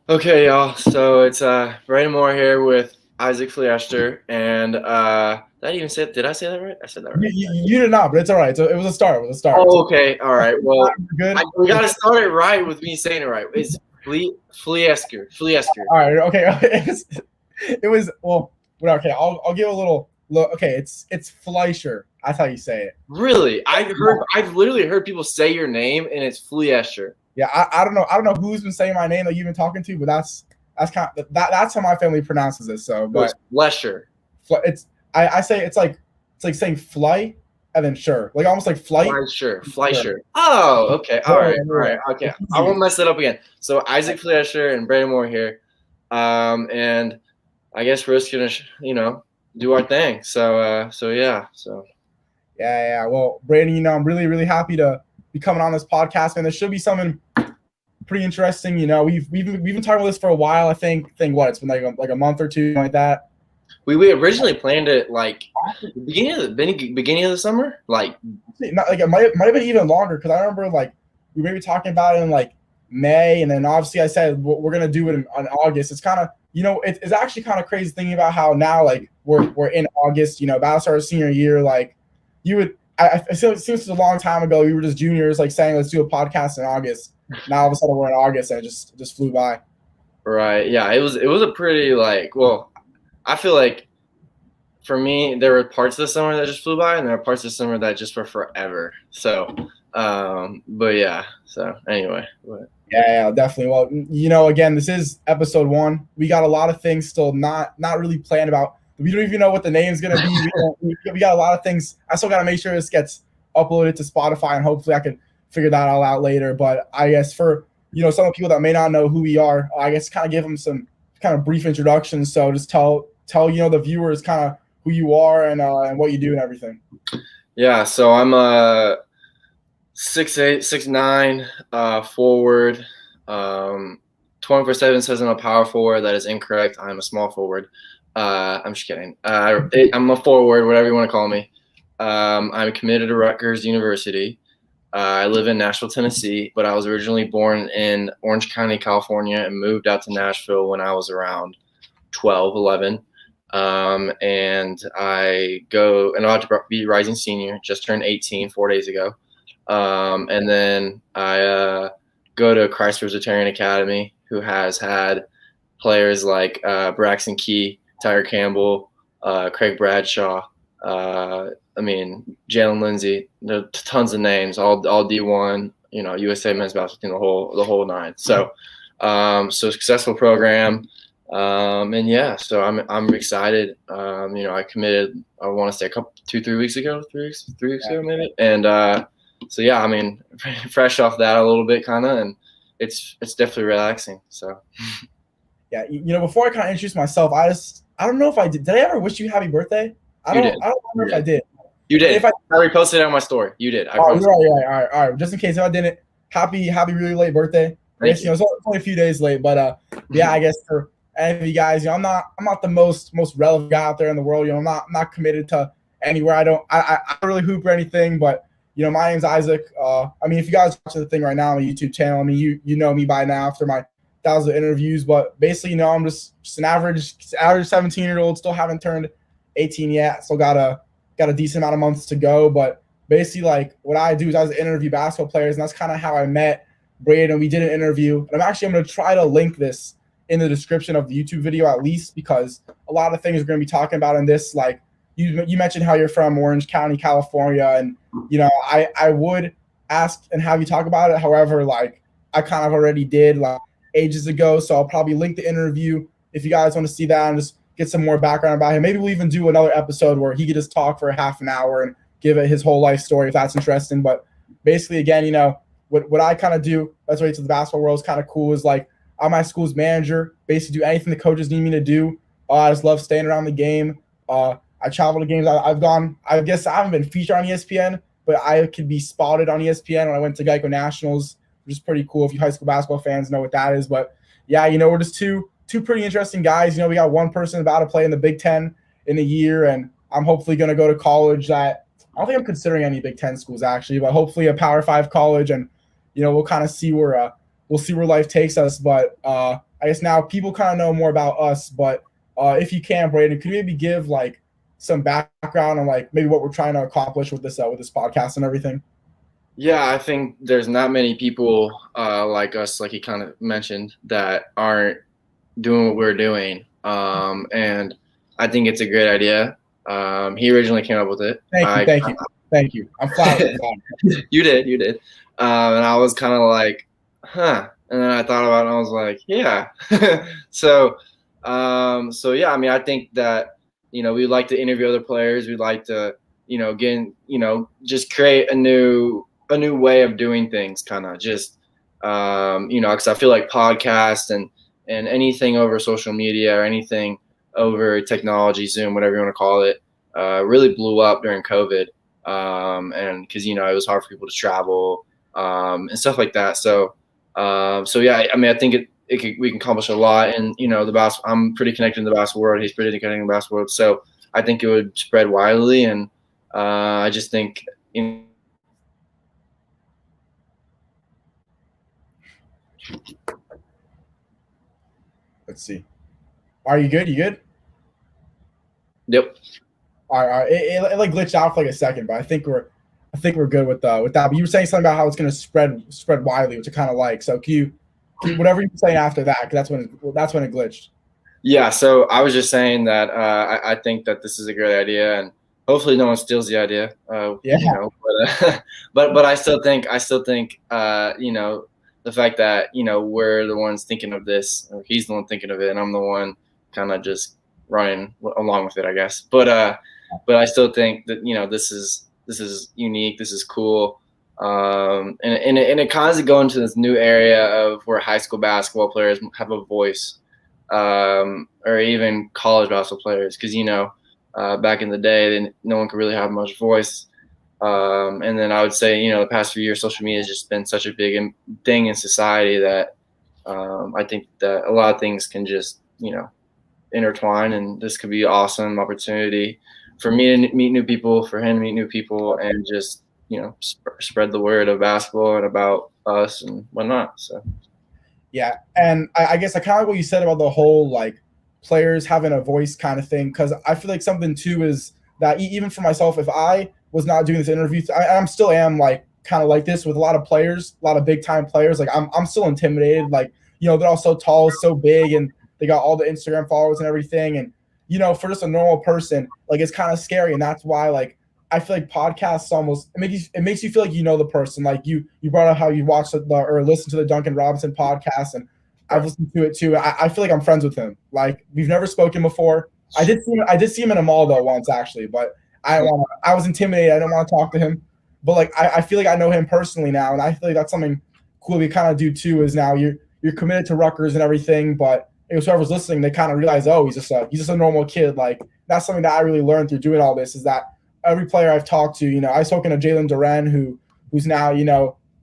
Okay, y'all. So it's Braeden here with Isaac Fleischer, and did I even say? Did I say that right? I said that You, right. you, you did not, but it's all right. So it was a start. It was a start. So Oh, okay. All right. Well, good. we got to start it right with me saying it right. It's Fleischer. Fleischer. All right. Okay. It was well. Okay. I'll give a little. Look. Okay. It's Fleischer. That's how you say it. Really? I've literally heard people say your name, and it's Fleischer. Yeah. I don't know. I don't know who's been saying my name that you've been talking to, but that's kind of that's how my family pronounces it. So, So it's but Fleischer. it's I say it's like saying fly and then sure, like almost like flight. Fleischer. Oh, okay. All right. All right. Okay. I won't mess it up again. So Isaac Fleischer and Braeden here, and I guess we're just gonna, do our thing. So yeah. So Yeah. Well, Braeden, I'm really, really happy to be coming on this podcast, man. There should be something pretty interesting. We've been talking about this for a while. I think what it's been like a month or two, like that. we originally planned it like beginning of the summer, like Not like it might have been even longer because I remember like we were maybe talking about it in like May, and then obviously I said we're gonna do it in August. It's kind of it's actually kind of crazy thinking about how now like we're in August. About to start our senior year. Like you would, it seems a long time ago. We were just juniors, like saying let's do a podcast in August. Now all of a sudden we're in August, and it just flew by. right. Yeah, it was a pretty like well, I feel like for me there were parts of the summer that just flew by, and there were parts of the summer that just were forever. So, but yeah. So anyway, Yeah, definitely. Well, again, this is episode 1. We got a lot of things still not really planned about. We don't even know what the name's gonna be. We got a lot of things. I still gotta make sure this gets uploaded to Spotify, and hopefully I can figure that all out later. But I guess for some of the people that may not know who we are, I guess kind of give them some kind of brief introductions. So just tell the viewers kind of who you are and what you do and everything. yeah. So I'm 6'8", 6'9", forward. 24/7 says I'm a power forward. That is incorrect. I'm a small forward. I'm just kidding. I'm a forward, whatever you want to call me. I'm committed to Rutgers University. I live in Nashville, Tennessee, but I was originally born in Orange County, California, and moved out to Nashville when I was around 12, 11. And I go and I'm about to be rising senior. Just turned 18 4 days ago. And then I go to Christ Presbyterian Academy, who has had players like Braxton Key, Tyler Campbell, Craig Bradshaw. Jalen Lindsay. There are tons of names, all D1. USA men's basketball, the whole nine. So, successful program. And yeah, so I'm excited. I committed. I want to say 3 weeks ago, 3 weeks ago maybe, and. So yeah, fresh off that a little bit, kind of, and it's definitely relaxing. So yeah, before I kind of introduce myself, I don't know if I did. Did I ever wish you happy birthday? I don't remember if I did. You did. If I reposted it on my story. You did. You're right. All right. Just in case if I didn't, happy really late birthday. I guess it's only a few days late, but yeah, I guess for any of you guys, I'm not the most relevant guy out there in the world. I'm not committed to anywhere. I don't really hoop or anything, but. My name's Isaac. If you guys watch the thing right now on the YouTube channel, you know me by now after my thousands of interviews. But basically, I'm just an average 17-year-old. Still haven't turned 18 yet. Still got a decent amount of months to go. But basically, like what I do is I interview basketball players, and that's kind of how I met Braeden. We did an interview, and I'm going to try to link this in the description of the YouTube video at least, because a lot of things we're going to be talking about in this, like. You mentioned how you're from Orange County, California, and I would ask and have you talk about it. However, like I kind of already did like ages ago, so I'll probably link the interview if you guys want to see that and just get some more background about him. Maybe we'll even do another episode where he could just talk for a half an hour and give it his whole life story if that's interesting. But basically, again, what I kind of do that's related to the basketball world is kind of cool. Is like I'm my school's manager, basically do anything the coaches need me to do. I just love staying around the game. I travel to games. I've gone. I guess I haven't been featured on ESPN, but I could be spotted on ESPN when I went to Geico Nationals, which is pretty cool if you high school basketball fans know what that is. But yeah, we're just two pretty interesting guys. We got one person about to play in the Big Ten in a year, and I'm hopefully going to go to college that I don't think I'm considering any Big Ten schools actually, but hopefully a Power 5 college, and we'll kind of see where we'll see where life takes us. But I guess now people kind of know more about us. But if you can, Braeden, could you maybe give like some background on like maybe what we're trying to accomplish with this podcast and everything? Yeah, I think there's not many people like us, like you kind of mentioned, that aren't doing what we're doing. And I think it's a great idea. He originally came up with it. Thank you. I'm flattered. You did. And I was kind of like, huh. And then I thought about it and I was like, yeah. So yeah, I mean, I think that, we'd like to interview other players. We'd like to, just create a new way of doing things, kind of just, because I feel like podcasts and anything over social media or anything over technology, Zoom, whatever you want to call it, really blew up during COVID. And because, it was hard for people to travel and stuff like that. So yeah, I mean, I think we can accomplish a lot. And, the I'm pretty connected in the basketball world. He's pretty connected in the basketball world. So I think it would spread widely. And I just think, Let's see. Are you good? You good? Yep. All right. It like glitched out for like a second, but I think we're good with that. But you were saying something about how it's going to spread widely, which I kind of like. So can you whatever you're saying after that, because that's when it glitched. Yeah. So I was just saying that I think that this is a great idea, and hopefully no one steals the idea. Yeah. But I still think the fact that we're the ones thinking of this, or he's the one thinking of it, and I'm the one kind of just running along with it, I guess. But I still think that this is unique. This is cool, and it kind of go into this new area of where high school basketball players have a voice, or even college basketball players, because back in the day, no one could really have much voice. And then I would say, the past few years, social media has just been such a big thing in society that I think that a lot of things can just, intertwine, and this could be an awesome opportunity for me to meet new people, for him to meet new people, and just, spread the word of basketball and about us and whatnot. So. Yeah. And I guess I kind of like what you said about the whole, like, players having a voice kind of thing, because I feel like something too is that even for myself, if I was not doing this interview, I'm still am like kind of like this with a lot of players, a lot of big time players. Like I'm still intimidated. Like, they're all so tall, so big, and they got all the Instagram followers and everything. And, for just a normal person, like, it's kind of scary. And that's why, like, I feel like podcasts almost, it makes you feel like the person. Like you brought up how you watched or listened to the Duncan Robinson podcast, and I've listened to it too. I feel like I'm friends with him. Like, we've never spoken before. I did see him in a mall though once, actually, but I was intimidated. I didn't want to talk to him. But like I feel like I know him personally now, and I feel like that's something cool we kind of do too. Is now you're committed to Rutgers and everything, but whoever's listening, they kind of realize, oh, he's just a normal kid. Like, that's something that I really learned through doing all this, is that every player I've talked to, I've spoken to Jalen Duren, who's now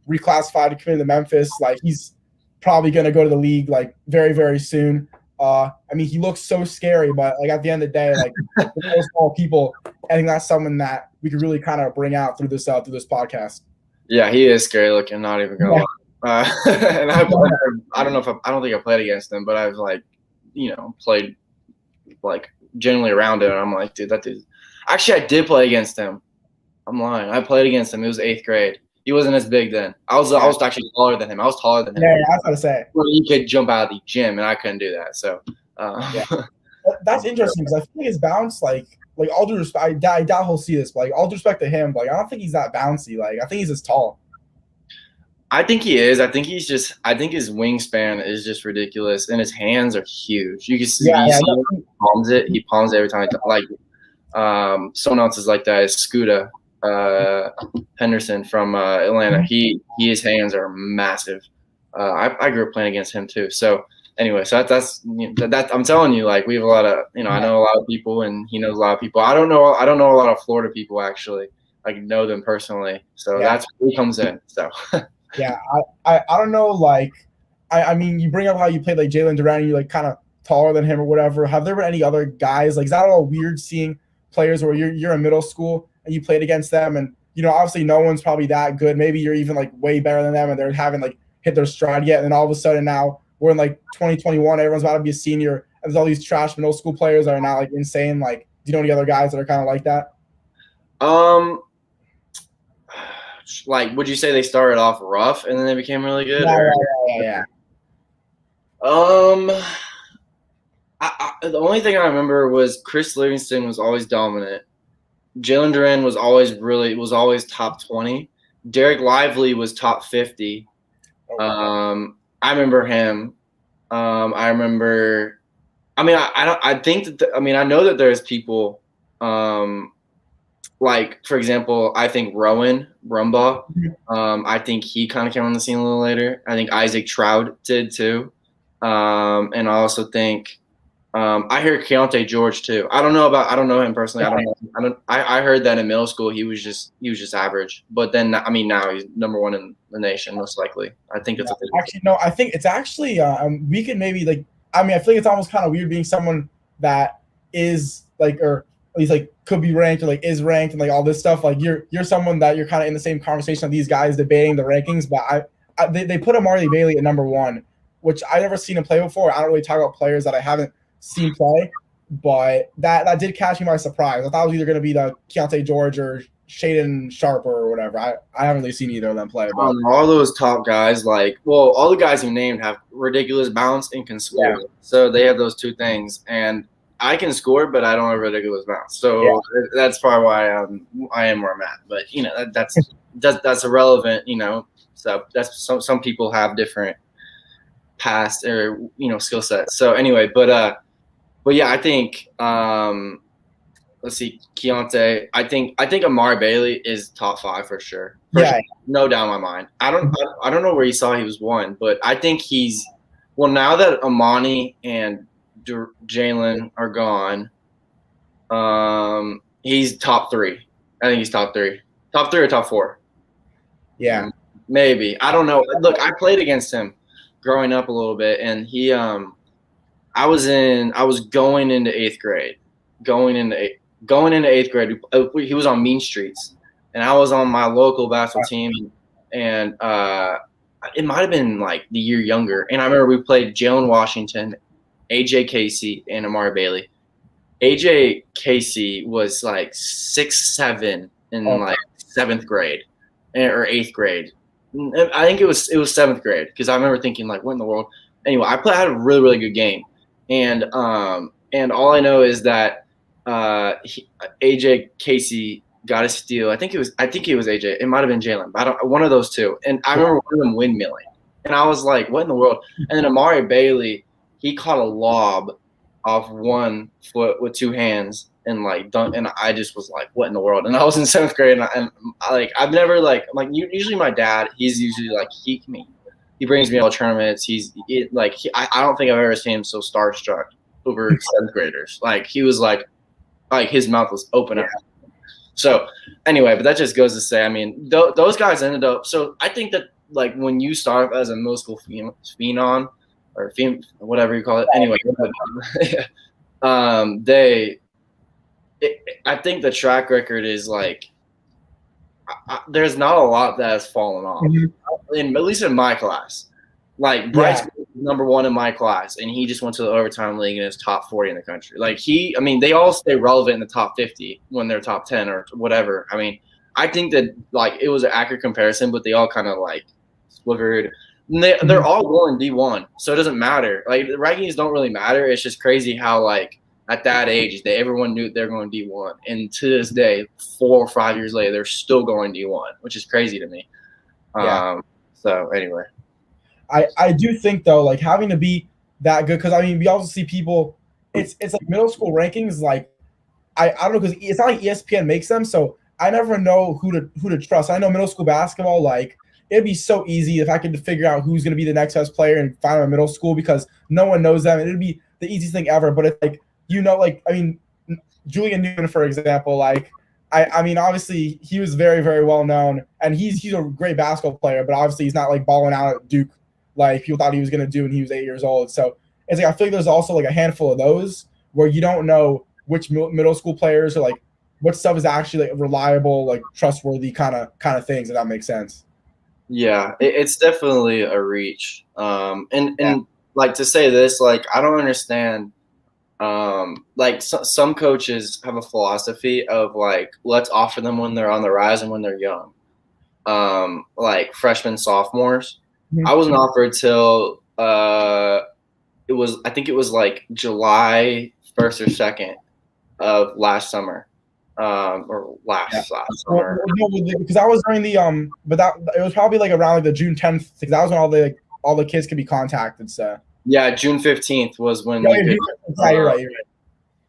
reclassified to commit to Memphis. Like, he's probably going to go to the league like very, very soon. I mean, he looks so scary, but like at the end of the day, like, those small people, I think that's something that we could really kind of bring out through this podcast. Yeah, he is scary looking. Not even gonna lie. And I don't think I played against him, but I've played like generally around him. And I'm like, dude, that dude. Actually, I did play against him. I'm lying. I played against him. It was 8th grade. He wasn't as big then. I was actually taller than him. I was taller than him. Yeah, I was about to say. Well, he could jump out of the gym, and I couldn't do that. So. That's interesting, because I think his bounce, like all due respect, I doubt he'll see this, but like all due respect to him, like I don't think he's that bouncy. Like, I think he's as tall. I think he is. I think his wingspan is just ridiculous, and his hands are huge. You can see, he palms it. He palms it every time. Like, someone else is like that is Scooter Henderson from Atlanta. His hands are massive. I grew up playing against him too. So anyway, so that's I'm telling you, like, we have a lot of, I know a lot of people, and he knows a lot of people. I don't know a lot of Florida people, actually. I know them personally. So that's where he comes in. So. Yeah, I don't know, like, I mean, you bring up how you played like Jalen Duren, and you're like kind of taller than him or whatever. Have there been any other guys, like, is that all weird seeing players where you're in middle school and you played against them, and obviously no one's probably that good. Maybe you're even like way better than them, and they're having like hit their stride yet. And then all of a sudden now we're in like 2021, everyone's about to be a senior, and there's all these trash middle school players that are now like insane. Like, do you know any other guys that are kind of like that? Like, would you say they started off rough and then they became really good? Yeah. The only thing I remember was Chris Livingston was always dominant. Jalen Duran was always top 20. Derek Lively was top 50. I remember him. I know that there's people, like, for example, I think Rowan Rumbaugh, I think he kind of came on the scene a little later. I think Isaac Trout did too. And I also think I hear Keontae George too. I don't know him personally. I heard that in middle school he was just average. But then now he's number one in the nation most likely. I think it's I think it's actually we could maybe I feel like it's almost kind of weird being someone that is like, or at least like could be ranked or like is ranked and like all this stuff. Like you're someone that you're kind of in the same conversation of these guys debating the rankings. But they put Amari Bailey at number one, which I've never seen him play before. I don't really talk about players that I haven't seen play, but that did catch me by surprise. I thought it was either going to be the Keontae George or Shaden Sharp or whatever. I haven't really seen either of them play. But all those top guys, all the guys you named have ridiculous bounce and can score. Yeah. So they have those two things, and I can score, but I don't have ridiculous bounce. So that's probably why I am where I'm at. But that's irrelevant. So that's some people have different past or skill sets. So anyway, but yeah, I think let's see, Keontae. I think Amari Bailey is top 5 for sure. Sure. No doubt in my mind. I don't know where you saw he was one, but I think he's now that Amani and Jalen are gone, he's top 3. I think he's top 3 or top 4. Yeah, maybe. I don't know. Look, I played against him growing up a little bit, and he I was going into 8th grade. Going into 8th grade, he was on Mean Streets, and I was on my local basketball team, and it might have been like the year younger. And I remember we played Jalen Washington, AJ Casey, and Amari Bailey. AJ Casey was like 6'7" in like 7th grade or 8th grade. I think it was 7th grade, because I remember thinking like, what in the world? Anyway, I had a really, really good game, and all I know is that AJ Casey got a steal. I think it was AJ. It might have been Jalen, but one of those two. And I remember one of them windmilling, and I was like, what in the world? And then Amari Bailey, he caught a lob off one foot with 2 hands and like dunk, and I just was like, what in the world? And I was in 7th grade, and I've never usually my dad, he's usually like he brings me all tournaments. I don't think I've ever seen him so starstruck over 7th graders. Like he was like his mouth was open up. So anyway, but that just goes to say, those guys ended up. So I think that like when you start as a middle school phenom or whatever you call it. Anyway, I think the track record is like there's not a lot that has fallen off, at least in my class. Like Bryce was number 1 in my class, and he just went to the overtime league and is top 40 in the country. Like they all stay relevant in the top 50 when they're top 10 or whatever. I think that like it was an accurate comparison, but they all kind of like slivered. They're all going D1, so it doesn't matter. Like the rankings don't really matter. It's just crazy how like at that age everyone knew they're going D1, and to this day, 4 or 5 years later, they're still going D1, which is crazy to me. So anyway, I do think though, like having to be that good, because we also see people. It's like middle school rankings. Like I don't know, because it's not like ESPN makes them, so I never know who to trust. I know middle school basketball, like. It'd be so easy if I could figure out who's going to be the next best player and find them in middle school, because no one knows them. It'd be the easiest thing ever. But it's like, Julian Newman, for example, like, obviously he was very, very well known, and he's a great basketball player, but obviously he's not like balling out at Duke like people thought he was going to do when he was 8 years old. So it's like, I feel like there's also like a handful of those where you don't know which middle school players or like what stuff is actually like reliable, like trustworthy kind of things, if that makes sense. Yeah, it's definitely a reach. And Yeah. like to say this, like I don't understand. Like some coaches have a philosophy of like let's offer them when they're on the rise and when they're young. Like freshmen, sophomores. I Mhm. wasn't offered till I think it was like July 1st or 2nd of last summer, or Yeah. last Well, summer. no, because I was during the but that it was probably like around like the June 10th because that was when all the kids could be contacted. So Yeah, June 15th was when yeah, you could. yeah, you're right. You're right.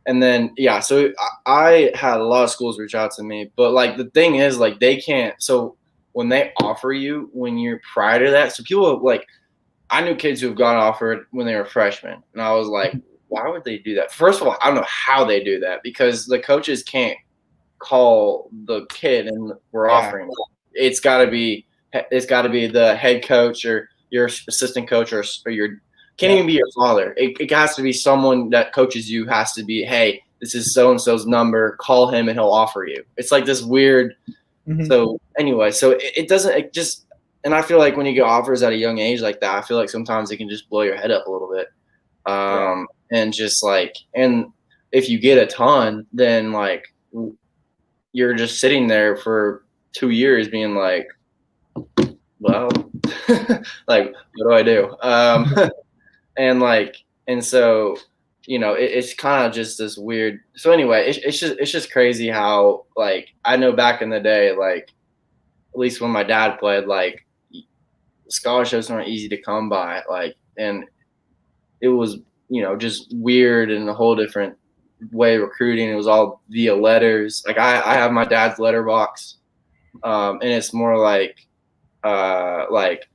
And then yeah, so I had a lot of schools reach out to me, but like the thing is, like they can't. So when they offer you, when you're prior to that, so people like I knew kids who have gotten offered when they were freshmen, and I was like, why would they do that? First of all, I don't know how they do that because the coaches can't call the kid and we're Yeah. offering. It's got to be the head coach or your assistant coach or your can't Yeah. even be your father. It has to be someone that coaches you. Has to be, hey, this is so and so's number. Call him and he'll offer you. It's like this weird. Mm-hmm. So anyway, so it doesn't. It just and I feel like when you get offers at a young age like that, I feel like sometimes it can just blow your head up a little bit. Yeah. And just like and if you get a ton, then like you're just sitting there for 2 years being like, well, like, what do I do? And like, and so, it's kind of just this weird. So anyway, it's just crazy how like I know back in the day, like at least when my dad played, like scholarships weren't easy to come by, like, and it was just weird and a whole different way of recruiting. It was all via letters. Like I have my dad's letterbox, and it's more like uh, like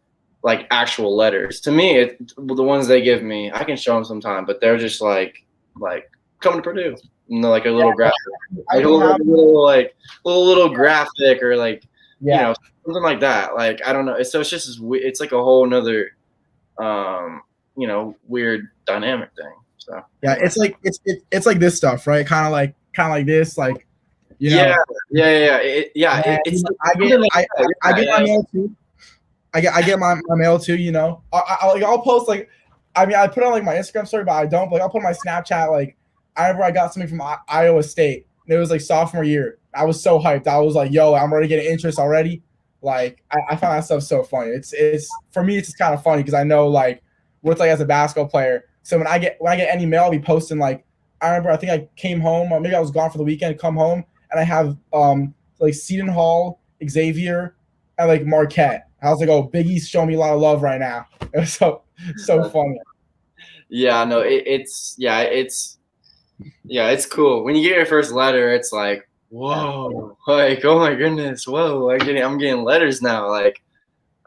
actual letters. To me, the ones they give me, I can show them sometime, but they're just like coming to Purdue, like a little graphic, I like a do have. little graphic or like Yeah. something like that. Like I don't know. So it's just it's like a whole nother weird dynamic thing. So Yeah. anyway. It's like this stuff, right? Kind of like this, like you Yeah, know. yeah. And, It's I get something like I that. get my Yeah. mail too. I get my mail too. You know, I'll post like, I mean, I put on like my Instagram story, but I don't. But like, I'll put on my Snapchat. Like, I remember I got something from Iowa State. And it was like sophomore year. I was so hyped. I was like, "Yo, I'm already getting interest already." Like, I found that stuff so funny. It's for me, it's just kind of funny because I know like what it's like as a basketball player. So when I get any mail, I'll be posting like, I remember I think I came home, or maybe I was gone for the weekend, come home, and I have like Seton Hall, Xavier, and like Marquette. I was like, oh, Big East showing me a lot of love right now. It was so funny. Yeah, no, it's cool. When you get your first letter, it's like, whoa, like, oh my goodness, whoa, I'm getting letters now. Like,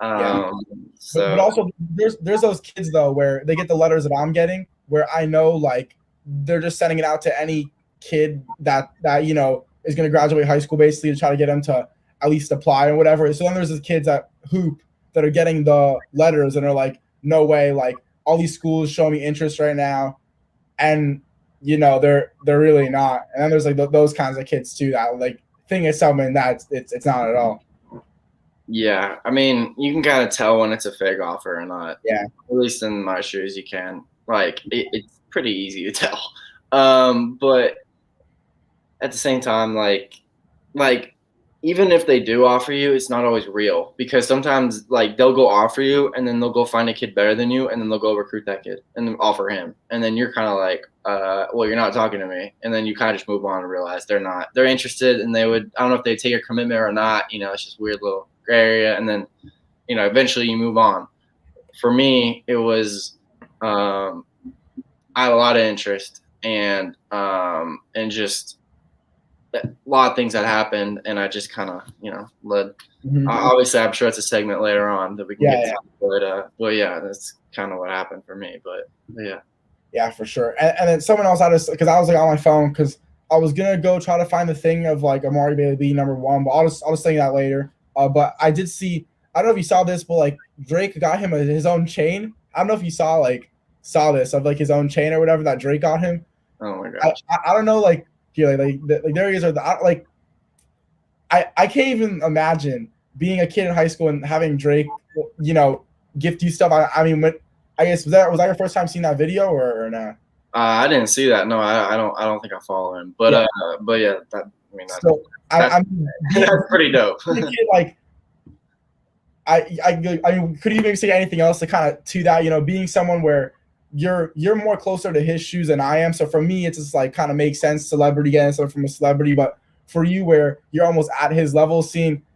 Yeah. um, But so also there's those kids though where they get the letters that I'm getting where I know like they're just sending it out to any kid that is going to graduate high school basically to try to get them to at least apply or whatever. So then there's these kids at hoop that are getting the letters and are like, no way, like all these schools show me interest right now, and they're really not. And then there's like those kinds of kids too that like think it's something that it's not at all. yeah, I mean, you can kind of tell when it's a fake offer or not. Yeah. At least in my shoes, you can. Like, it's pretty easy to tell. But at the same time, like even if they do offer you, it's not always real because sometimes like they'll go offer you and then they'll go find a kid better than you and then they'll go recruit that kid and then offer him and then you're kind of like, well, you're not talking to me, and then you kind of just move on and realize they're interested and they would, I don't know if they take a commitment or not. It's just weird little gray area, and then eventually you move on. For me, it was I had a lot of interest and just a lot of things that happened, and I just kind of, led. Mm-hmm. Obviously, I'm sure it's a segment later on that we can get Yeah. to. But yeah, that's kind of what happened for me. But yeah. Yeah, for sure. And then someone else had because I was like on my phone because I was gonna go try to find the thing of like Amari Bailey being number one, but I'll just say that later. But I did see. I don't know if you saw this, but like Drake got him his own chain. I don't know if you saw this of like his own chain or whatever that Drake got him. Oh my gosh. I don't know like there he is or I can't even imagine being a kid in high school and having Drake, gift you stuff. I mean, I guess was that your first time seeing that video or no? I didn't see that. No, I don't think I follow him. But Yeah. but yeah, that I mean So that's that's pretty dope. Like, I mean, could you maybe say anything else to kind of to that? Being someone where you're more closer to his shoes than I am. So for me, it's just like kind of makes sense. Celebrity getting something from a celebrity, but for you, where you're almost at his level,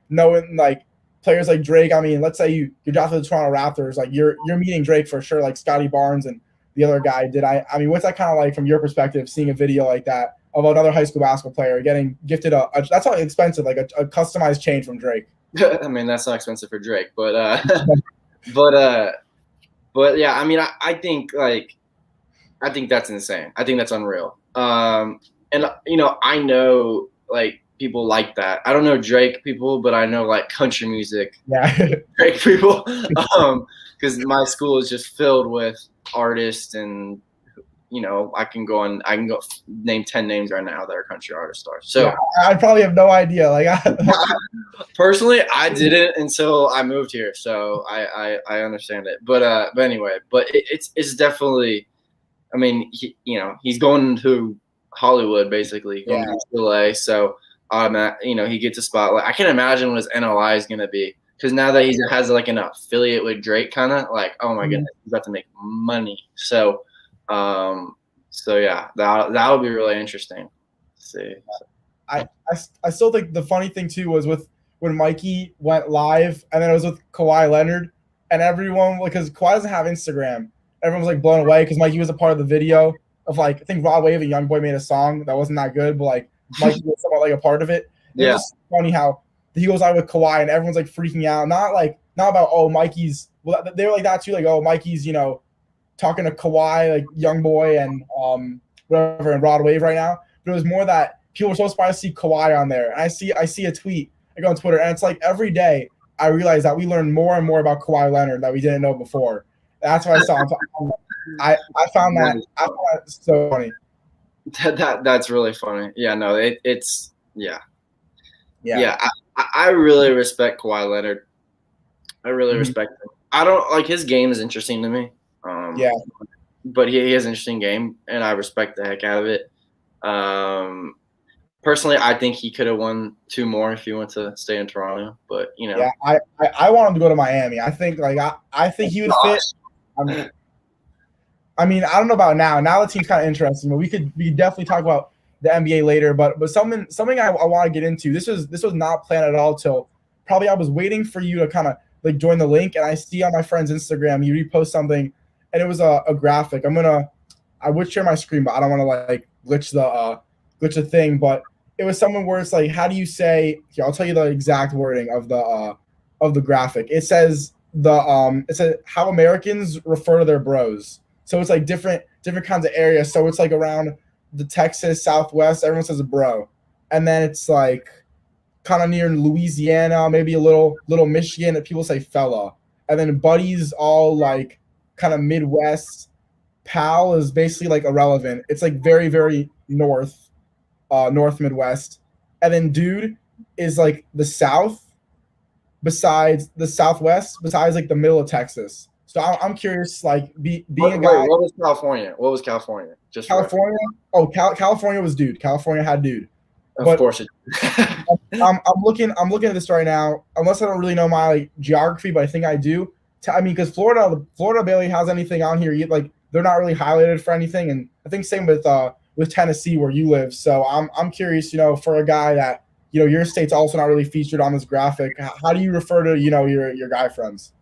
knowing like players like Drake. I mean, let's say you're drafted to the Toronto Raptors, like you're meeting Drake for sure, like Scotty Barnes and the other guy did. I mean, what's that kind of like from your perspective, seeing a video like that of another high school basketball player getting gifted that's not expensive, like a customized chain from Drake. I mean, that's not expensive for Drake, but but yeah, I mean, I think that's insane. I think that's unreal. And I know like people like that. I don't know Drake people, but I know like country music Drake people. Because my school is just filled with artists, and I can go name 10 names right now that are country artist stars. So yeah, I probably have no idea. Like personally, I didn't until I moved here, so I understand it. But anyway, but it's definitely. I mean, he's going to Hollywood basically, going to LA, so he gets a spotlight. I can imagine what his NOI is gonna be, because now that he has like an affiliate with Drake, kind of like, oh my goodness, he's about to make money. So yeah, that would be really interesting to see. I still think the funny thing too was when Mikey went live, and then it was with Kawhi Leonard, and everyone, because Kawhi doesn't have Instagram, everyone was like blown away because Mikey was a part of the video of like, I think Rod Wave and YoungBoy made a song that wasn't that good, but like Mikey was somewhat like a part of it. It was funny how he goes out with Kawhi and everyone's like freaking out, not about Mikey's. Well, they were like that too, like Mikey's talking to Kawhi, like YoungBoy and whatever, and Rod Wave right now. But it was more that people were so surprised to see Kawhi on there. And I see a tweet, I go on Twitter, and it's like every day I realize that we learn more and more about Kawhi Leonard that we didn't know before. That's what I saw. I found that so funny. That's really funny. Yeah, no, it's yeah. I really respect Kawhi Leonard. I really respect him. I don't like his game is interesting to me. But he has an interesting game, and I respect the heck out of it. Personally, I think he could have won 2 more if he went to stay in Toronto. But yeah, I want him to go to Miami. I think I think he would fit. I mean, I don't know about now. Now the team's kind of interesting, but we could definitely talk about the NBA later. But something I want to get into. This was not planned at all till probably I was waiting for you to kind of like join the link, and I see on my friend's Instagram you repost something, and it was a graphic. I would share my screen, but I don't want to like glitch the thing. But it was someone where it's like, how do you say? Here, I'll tell you the exact wording of the graphic. It says it said how Americans refer to their bros. So it's like different kinds of areas. So it's like around the Texas Southwest, everyone says a bro, and then it's like kind of near Louisiana, maybe a little Michigan, that people say fella, and then buddies all like kind of Midwest. Pal is basically like irrelevant. It's like very, very north Midwest, and then dude is like the South, besides the Southwest, besides like the middle of Texas. So I'm curious, like being a guy. What was California? What was California? Just California. Oh, California was dude. California had dude. Of course it. I'm looking at this right now. Unless I don't really know my like, geography, but I think I do. I mean, because Florida barely has anything on here. Like they're not really highlighted for anything, and I think same with Tennessee where you live. So I'm curious, for a guy that your state's also not really featured on this graphic. How do you refer to your guy friends?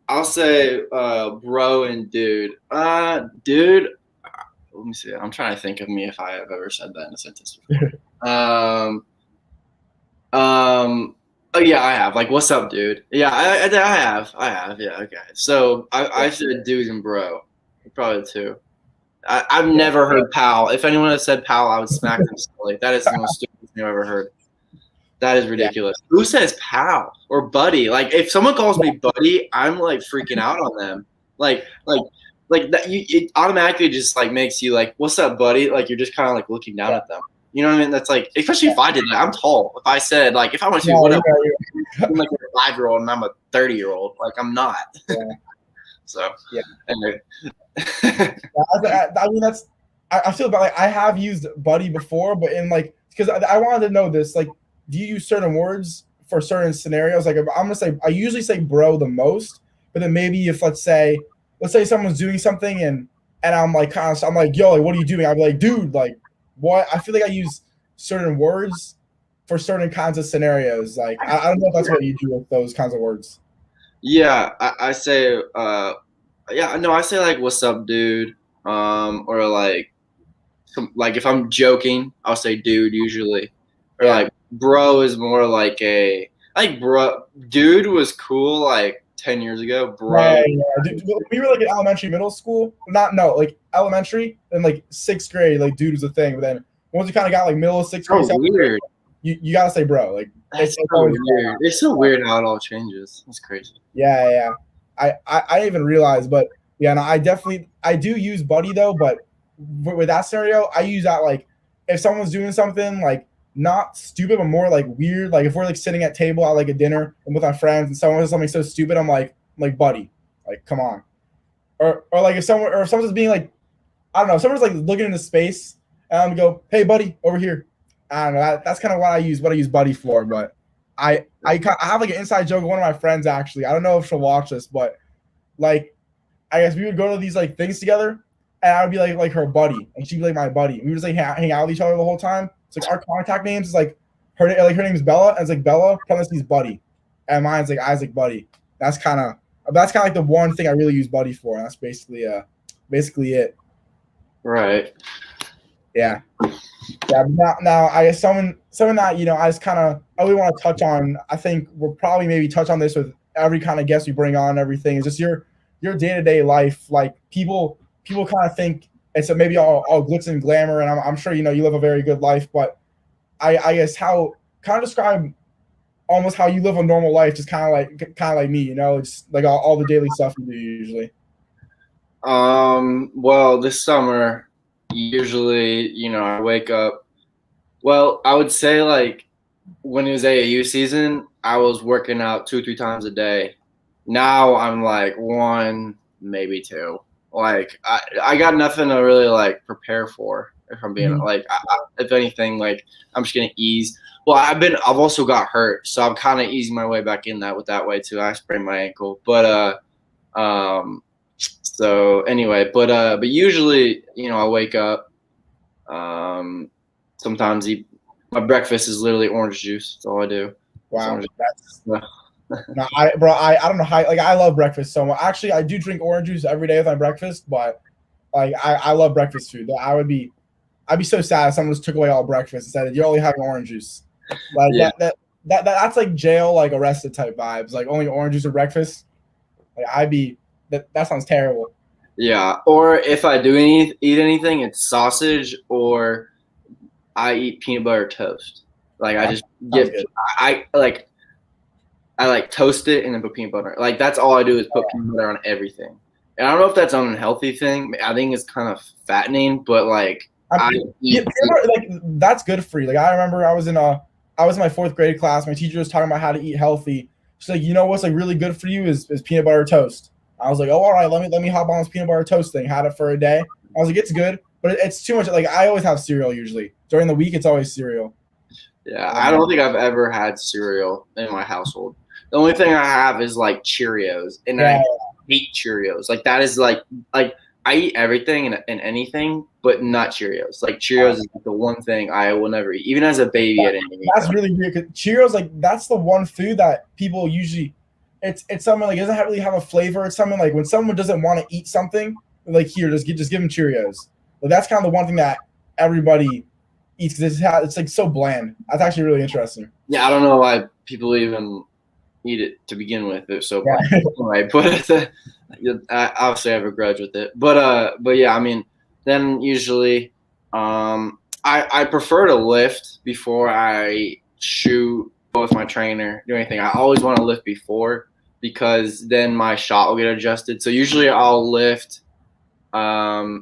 I'll say bro and dude. Dude, let me see. I'm trying to think of me if I have ever said that in a sentence before. Oh yeah, I have. Like, what's up, dude? Yeah, I have. Yeah, okay. So I said dude and bro, probably the 2. I've never heard pal. If anyone had said pal, I would smack them silly. That is the most stupid thing I've ever heard. That is ridiculous. Yeah. Who says pal or buddy? Like, if someone calls me buddy, I'm like freaking out on them. Like that. It automatically just like makes you like, what's up, buddy? Like you're just kind of like looking down at them. You know what I mean? That's like, especially if I did that. I'm tall. If I said like, if I want to No, whatever, yeah. I'm like a 5-year-old and I'm a 30-year-old. Like I'm not. Yeah. So yeah. Anyway. I mean, I feel about like I have used buddy before, but in like because I wanted to know this. Like, do you use certain words for certain scenarios? Like, I'm gonna say I usually say bro the most, but then maybe if let's say someone's doing something and I'm like I'm like yo, like what are you doing? I'd be like dude, like what? I feel like I use certain words for certain kinds of scenarios. Like I don't know if that's what you do with those kinds of words. Yeah, I say I say like what's up, dude, or like if I'm joking, I'll say dude usually, or like bro is more like bro, dude was cool like 10 years ago, bro. Dude, we were like in elementary, middle school, like elementary and like 6th grade, like dude was a thing. But then once you kind of got like middle of 6th grade, Weird. You gotta say bro. Like it's so weird. It's so weird how it all changes. It's crazy. Yeah. I didn't even realize, but yeah, no, I do use buddy though, but with that scenario, I use that like if someone's doing something like not stupid, but more like weird. Like if we're like sitting at table at like a dinner and with our friends and someone does something so stupid, I'm like buddy, like come on. Or like if someone's being like, I don't know, if someone's like looking into space and I'm gonna go, hey buddy, over here. I don't know. That's kind of what I use buddy for. But I have like an inside joke with one of my friends actually. I don't know if she'll watch this, but like I guess we would go to these like things together, and I would be like her buddy, and she'd be like my buddy. We would just like hang out with each other the whole time. It's like our contact names is like her name is Bella, and it's like Bella, parentheses buddy, and mine's like Isaac buddy. That's kind of like the one thing I really use buddy for. And that's basically it. Right. Yeah. Yeah. Now I guess something that I just kind of I really want to touch on. I think we'll probably maybe touch on this with every kind of guest we bring on. And everything is just your day-to-day life. Like people kind of think it's maybe all glitz and glamour, and I'm sure you live a very good life. But I guess how kind of describe almost how you live a normal life, just kind of like me. It's like all the daily stuff you do usually. Well, this summer. Usually, I wake up. Well, I would say like when it was AAU season, I was working out 2-3 times a day. Now I'm like 1, maybe 2. Like I got nothing to really like prepare for. If I'm being like, if anything, like I'm just gonna ease. Well, I've also got hurt, so I'm kind of easing my way back in that way too. I sprained my ankle, but So anyway, but usually, I wake up. Sometimes my breakfast is literally orange juice. That's all I do. Wow, no, I don't know how. Like I love breakfast so much. Actually, I do drink orange juice every day with my breakfast, but like I love breakfast food. I'd be so sad if someone just took away all breakfast and said you're only having orange juice. Like that's like jail, like arrested type vibes. Like only orange juice for breakfast. Like that sounds terrible. Yeah, or if I do eat anything, it's sausage, or I eat peanut butter toast. Like I just I toast it and then put peanut butter. Like that's all I do is put peanut butter on everything. And I don't know if that's an unhealthy thing. I think it's kind of fattening, but like that's good for you. Like I remember I was in my 4th grade class. My teacher was talking about how to eat healthy. She's like, what's like really good for you is peanut butter toast. I was like, oh, all right, let me hop on this peanut butter toast thing. Had it for a day. I was like, it's good, but it's too much. Like I always have cereal usually. During the week, it's always cereal. Yeah, I don't think I've ever had cereal in my household. The only thing I have is like Cheerios, and I hate Cheerios. Like that is like I eat everything and anything, but not Cheerios. Like Cheerios is the one thing I will never eat, even as a baby. That's really weird. 'Cause Cheerios, like that's the one food that people usually. It's something like it doesn't really have a flavor. It's something like when someone doesn't want to eat something, like here, just give them Cheerios. But that's kind of the one thing that everybody eats because it's like so bland. That's actually really interesting. Yeah, I don't know why people even eat it to begin with. It's so bland. Anyway, but obviously I have a grudge with it. But yeah, I mean, then usually, I prefer to lift before I shoot with my trainer, do anything. I always want to lift before because then my shot will get adjusted. So usually I'll lift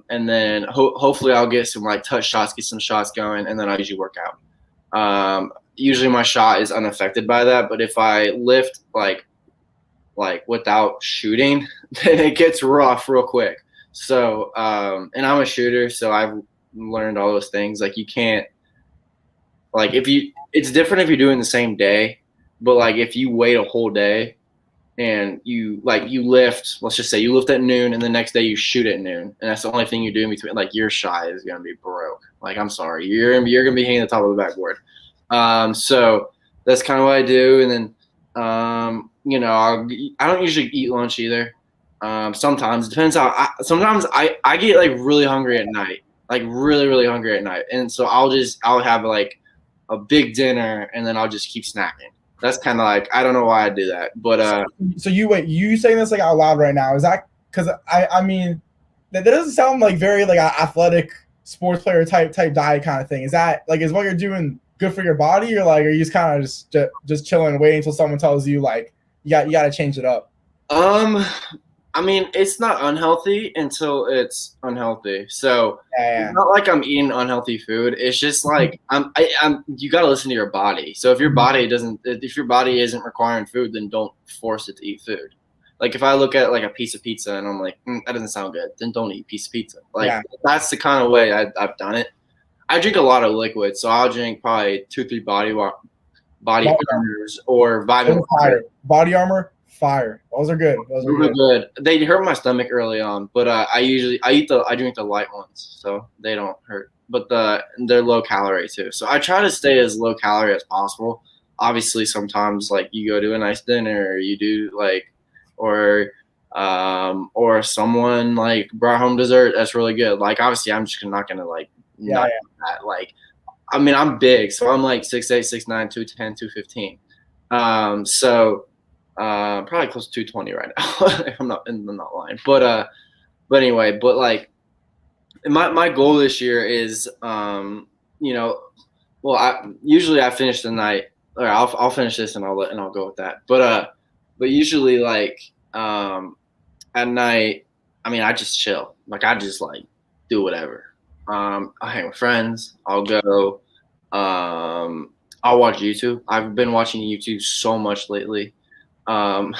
And then hopefully I'll get some like touch shots, get some shots going, and then I usually work out. Usually my shot is unaffected by that, but if I lift like without shooting, then it gets rough real quick. So, and I'm a shooter, so I've learned all those things. Like you can't, like it's different if you're doing the same day, but like if you wait a whole day and you lift, let's just say you lift at noon and the next day you shoot at noon, and that's the only thing you do in between, like your shot is going to be broke. Like, I'm sorry, you're going to be hanging at the top of the backboard. So that's kind of what I do. And then, I don't usually eat lunch either. Sometimes it depends sometimes I get like really hungry at night, like really, really hungry at night. And so I'll have like a big dinner and then I'll just keep snacking. That's kind of like, I don't know why I do that, but so you saying this like out loud right now, is that because I mean that doesn't sound like very like athletic sports player type diet kind of thing. Is that like, is what you're doing good for your body, or like are you just kind of just chilling and waiting until someone tells you like you got to change it up? I mean, it's not unhealthy until it's unhealthy. So Yeah. It's not like I'm eating unhealthy food. It's just like you got to listen to your body. So if your body isn't requiring food, then don't force it to eat food. Like if I look at like a piece of pizza and I'm like, that doesn't sound good, then don't eat a piece of pizza. Like That's the kind of way I've done it. I drink a lot of liquids, so I'll drink probably 2-3 body armors or vitamin water. Body Armor. Fire. Those are good. Those are good. They hurt my stomach early on, but I drink the light ones, so they don't hurt. But they're low calorie too. So I try to stay as low calorie as possible. Obviously, sometimes like you go to a nice dinner, or you do like, or someone like brought home dessert that's really good. Like obviously, I'm just not gonna like not that. Like, I mean, I'm big, so I'm like 6'8", 6'9", 210, 215. So. Probably close to 220 right now. If I'm not lying, but anyway, but like my goal this year is, I usually finish the night, or I'll finish this and I'll go with that. But usually like at night, I mean, I just chill. Like I just like do whatever. I hang with friends. I'll go. I'll watch YouTube. I've been watching YouTube so much lately. And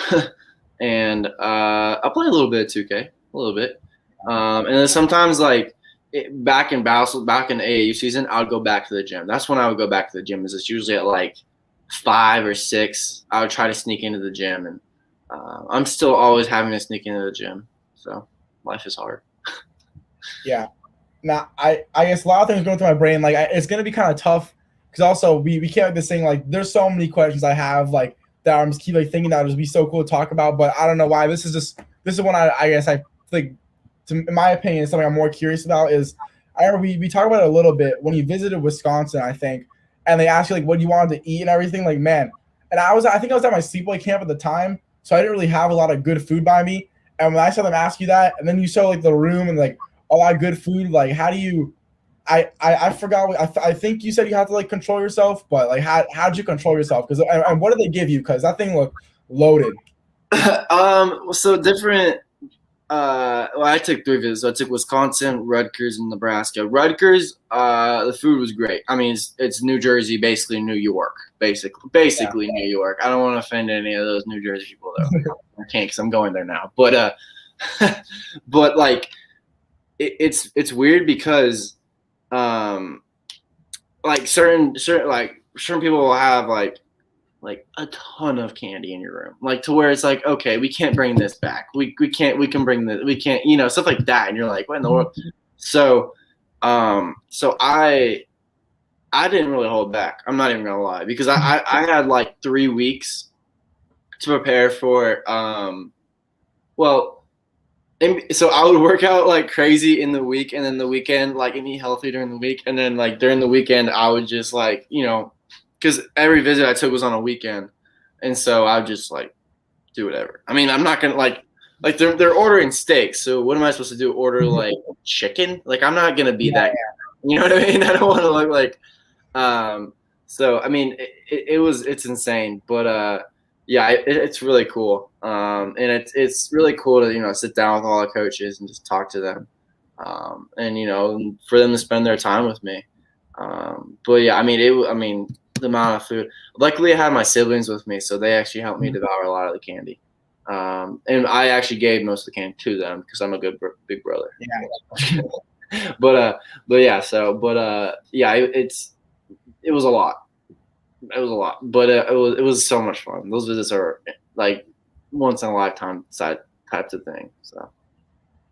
I play a little bit of 2K, a little bit. And then sometimes like back in AAU season, I would go back to the gym. That's when I would go back to the gym. It's usually at like 5 or 6. I would try to sneak into the gym, and I'm still always having to sneak into the gym. So life is hard. Yeah. Now I guess a lot of things going through my brain. Like it's gonna be kind of tough because also we can't like this thing. Like there's so many questions I have like that I'm just keep like thinking that would just be so cool to talk about, but I don't know why. This is one I guess I think, in my opinion, is something I'm more curious about. Is I remember we talked about it a little bit when you visited Wisconsin, I think, and they asked you like what you wanted to eat and everything. Like man, and I think I was at my sleepaway camp at the time, so I didn't really have a lot of good food by me. And when I saw them ask you that, and then you saw like the room and like all that good food, like how do you? I forgot. I think you said you had to like control yourself, but like how'd you control yourself? Because and what did they give you? Because that thing looked loaded. So different. I took 3 visits. So I took Wisconsin, Rutgers, and Nebraska. Rutgers, the food was great. I mean, it's New Jersey, basically New York, basically New York. I don't want to offend any of those New Jersey people though. I can't because I'm going there now. But but like it's weird because. Like certain people will have like a ton of candy in your room, like to where it's like, okay, we can't bring this back. We can bring this. We can't, stuff like that. And you're like, what in the world? So I didn't really hold back. I'm not even gonna lie, because I had like 3 weeks to prepare for, so I would work out like crazy in the week, and then the weekend, like, and eat healthy during the week. And then like during the weekend, I would just like, because every visit I took was on a weekend. And so I would just like do whatever. I mean, I'm not going to like they're ordering steaks. So what am I supposed to do? Order like chicken? Like, I'm not going to be that guy. You know what I mean? I don't want to look like, so, I mean, it's insane, but, yeah, it's really cool. And it's really cool to, sit down with all the coaches and just talk to them. and for them to spend their time with me. But yeah, I mean, the amount of food. Luckily, I had my siblings with me, so they actually helped me devour a lot of the candy. And I actually gave most of the candy to them because I'm a good big brother. Yeah. but yeah, yeah, it was a lot. It was a lot, but it was so much fun. Those visits are like once in a lifetime types of thing. So.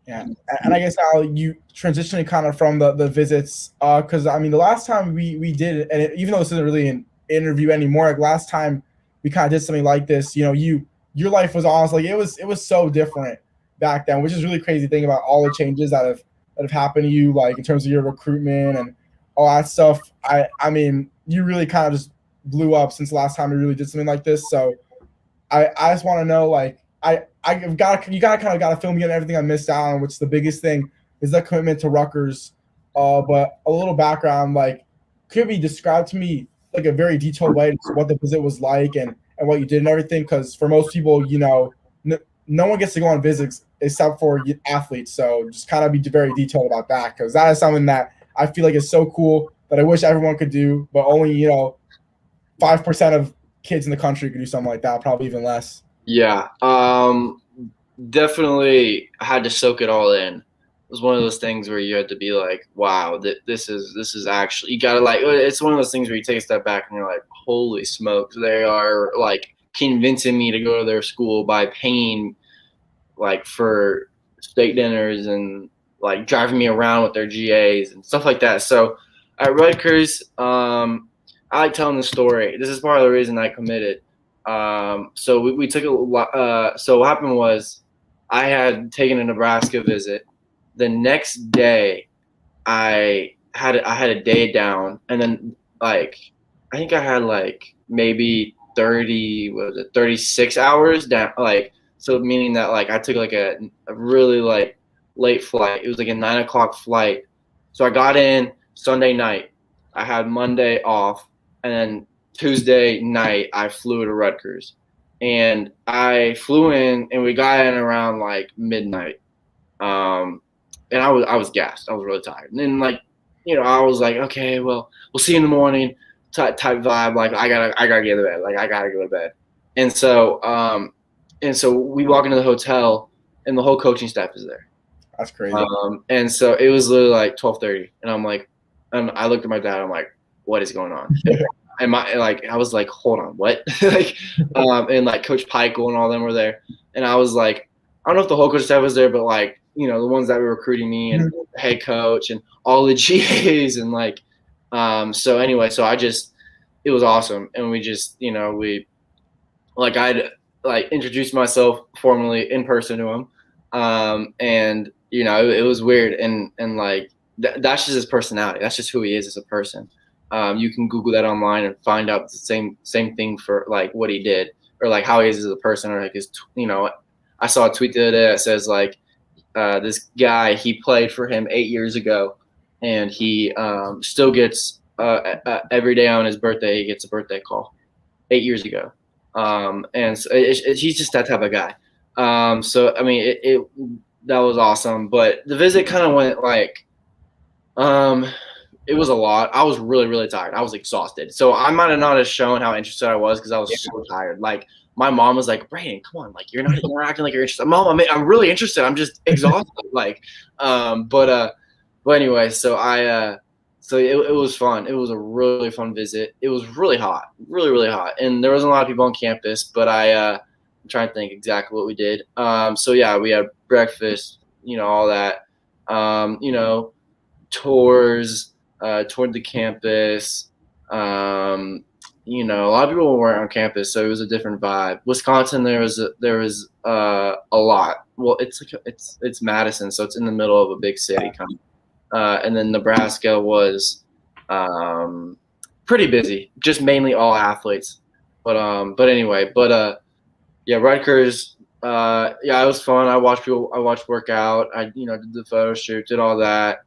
Yeah, and I guess how you transitioning kind of from the visits, because I mean the last time we did it, and even though this isn't really an interview anymore, like last time we kind of did something like this, your life was honestly it was so different back then, which is really crazy to think about all the changes that have happened to you, like in terms of your recruitment and all that stuff. I mean you really kind of just blew up since the last time we really did something like this. So I just want to know, like, you gotta kind of got to fill me in everything I missed out on, which the biggest thing is the commitment to Rutgers. But a little background, like, could be described to me like a very detailed way what the visit was like and what you did and everything. Because for most people, no one gets to go on visits except for athletes. So just kind of be very detailed about that, because that is something that I feel like is so cool that I wish everyone could do, but only 5% of kids in the country could do something like that, probably even less. Yeah, definitely had to soak it all in. It was one of those things where you had to be like, wow, this is actually, you gotta, like, it's one of those things where you take a step back and you're like, holy smokes, they are like convincing me to go to their school by paying like for steak dinners and like driving me around with their GAs and stuff like that. So at Rutgers, I like telling the story. This is part of the reason I committed. So we took a lot. So what happened was I had taken a Nebraska visit. The next day, I had a day down, and then like I think I had like maybe 36 hours down. Like, so meaning that like I took like a really like late flight. It was like a 9 o'clock flight. So I got in Sunday night. I had Monday off, and then Tuesday night I flew to Rutgers, and I flew in, and we got in around like midnight. And I was gassed. I was really tired, and then like I was like, okay, well, we'll see you in the morning. Type vibe. Like I gotta get to bed. Like I gotta go to bed. And so we walk into the hotel, and the whole coaching staff is there. That's crazy. And so it was literally like 12:30, and I'm like, and I looked at my dad. I'm like, what is going on? And I was like, hold on, what? Like, and like Coach Peichel and all them were there, and I was like, I don't know if the whole coach staff was there, but like the ones that were recruiting me and the head coach and all the GAs and like, so anyway, so it was awesome, and we just we like I'd like introduced myself formally in person to him, and it was weird, and like that's just his personality. That's just who he is as a person. You can Google that online and find out the same thing for like what he did or like how he is as a person, or like his I saw a tweet the other day that says like this guy, he played for him 8 years ago, and he still gets every day on his birthday he gets a birthday call 8 years ago, and so he's just that type of guy. So I mean that was awesome, but the visit kind of went like it was a lot. I was really, really tired. I was exhausted. So I might have not have shown how interested I was because I was so tired. Like my mom was like, Braeden, come on, like you're acting like you're interested. Mom, I'm really interested. I'm just exhausted. Like, but anyway, so so it was fun. It was a really fun visit. It was really hot, really, really hot, and there wasn't a lot of people on campus. But I'm trying to think exactly what we did. So yeah, we had breakfast, all that, tours. Toward the campus. A lot of people weren't on campus, so it was a different vibe. Wisconsin, there was a lot. Well, it's Madison, so it's in the middle of a big city, kind of. And then Nebraska was pretty busy, just mainly all athletes. But anyway, yeah, Rutgers. Yeah, it was fun. I watched work out. I did the photo shoot, did all that.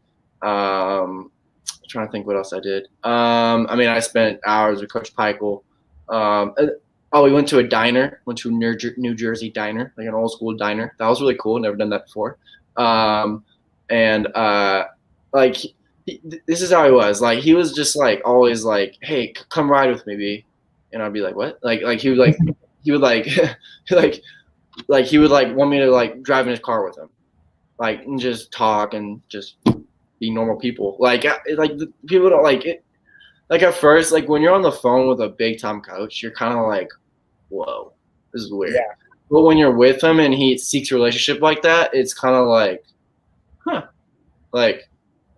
Trying to think what else I did. I mean, I spent hours with Coach Peichel. We went to a diner, went to a New Jersey diner, like an old school diner. That was really cool. Never done that before. and like this is how he was. Like he was just like always like, hey, come ride with me, B. And I'd be like, what? Like he would like he would like he would like want me to like drive in his car with him, like and just talk and just be normal people. Like people don't like it. Like at first, like when you're on the phone with a big time coach, you're kind of like, whoa, this is weird. Yeah. But when you're with him and he seeks a relationship like that, it's kind of like, huh, like,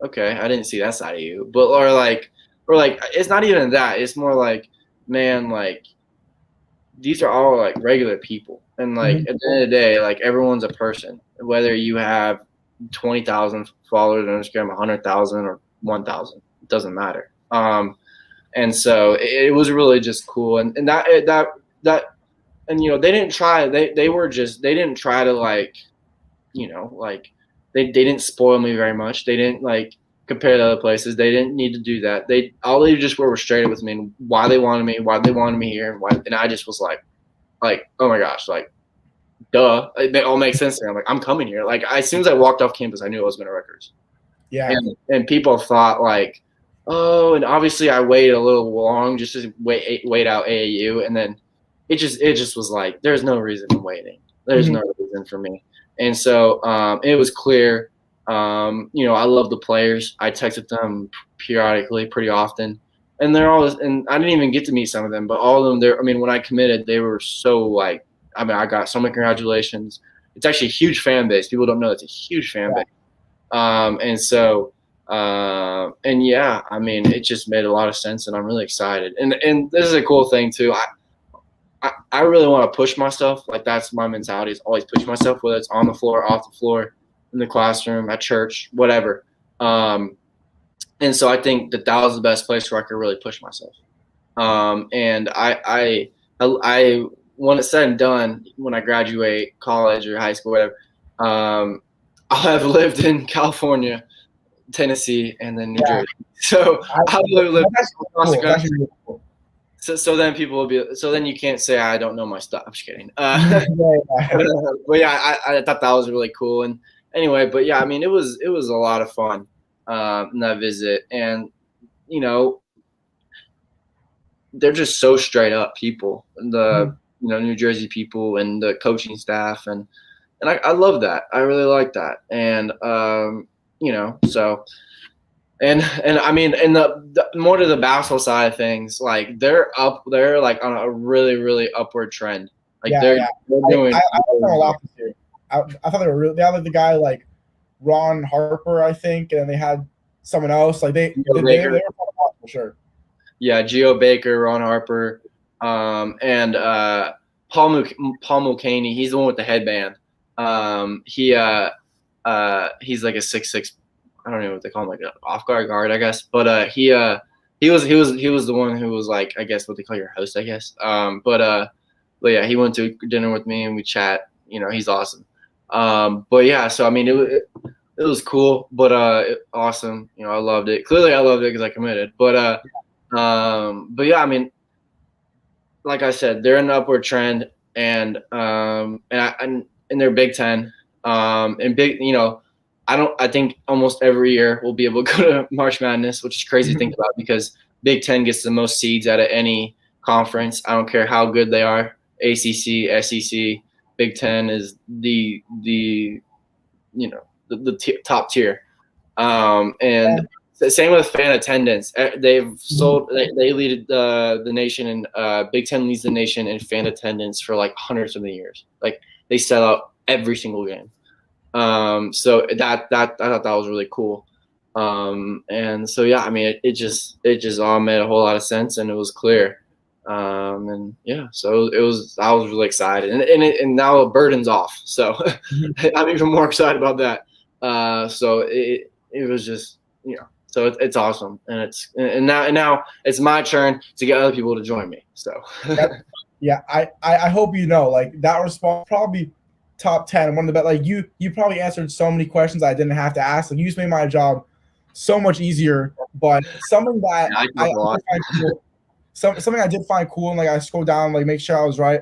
okay, I didn't see that side of you. But or like it's not even that. It's more like, man, like these are all like regular people, and like at the end of the day, like everyone's a person. Whether you have 20,000 followers on Instagram, 100,000 or 1,000, it doesn't matter. And so it was really just cool, and that and you know they didn't try they didn't try to like, you know, like they didn't spoil me very much. They didn't like compare to other places. They didn't need to do that. They just were straight with me and why they wanted me here, and I just was like oh my gosh, like duh, it all makes sense to me. I'm like, I'm coming here. Like as soon as I walked off campus, I knew I was going to Rutgers. Yeah, and people thought like, oh, and obviously I waited a little long just to wait out AAU, and then it just was like, there's no reason I'm waiting. There's no reason for me. And so it was clear. You know, I love the players. I texted them periodically, pretty often, and they're all. And I didn't even get to meet some of them, but all of them. I mean, when I committed, they were so like. I mean, I got so many congratulations. It's actually a huge fan base. People don't know it's a huge fan base. And so. And yeah, I mean, it just made a lot of sense, and I'm really excited. And this is a cool thing too. I really want to push myself. Like that's my mentality, is always push myself, whether it's on the floor, off the floor, in the classroom, at church, whatever. And so I think that was the best place where I could really push myself. And I when it's said and done, when I graduate college or high school, whatever, I'll have lived in California, Tennessee, and then New Jersey. So I'll live across the country. So then people will be. So then you can't say I don't know my stuff. I'm just kidding. But yeah, I thought that was really cool. And anyway, but yeah, I mean, it was a lot of fun in that visit, and you know, they're just so straight up people. The you know, New Jersey people and the coaching staff, and I love that. I really like that, and you know, so. And I mean, and the more to the basketball side of things, like they're like on a really, really upward trend. Like they're doing. I thought a lot this year. I thought they were really. They had the guy like Ron Harper, I think, and they had someone else. Like they were for sure. Yeah, Geo Baker, Ron Harper, and Paul Mulcahy. He's the one with the headband. He's like a 6'6". I don't know what they call him, like an off guard, I guess. But he was the one who was like, I guess what they call your host, I guess. But yeah, he went to dinner with me and we chat. You know, he's awesome. But yeah, so I mean, it was cool, but awesome. You know, I loved it. Clearly, I loved it because I committed. But yeah, I mean, like I said, they're in an upward trend, and they're Big Ten, and big, you know. I think almost every year we'll be able to go to March Madness, which is crazy to think about because Big Ten gets the most seeds out of any conference. I don't care how good they are. ACC, SEC, Big Ten is the you know the top tier. And same with fan attendance. They've sold. They lead the nation, and Big Ten leads the nation in fan attendance for like hundreds of years. Like they sell out every single game. So that I thought that was really cool. And so yeah, I mean it just all made a whole lot of sense, and it was clear. And yeah, so I was really excited, and now Braeden's off, so I'm even more excited about that. So it was just, you know, so it's awesome, and now it's my turn to get other people to join me. So yeah, I hope you know, like that response probably top 10, one of the best. Like you probably answered so many questions I didn't have to ask. Like you just made my job so much easier. But something that something I did find cool, and like I scrolled down, like make sure I was right.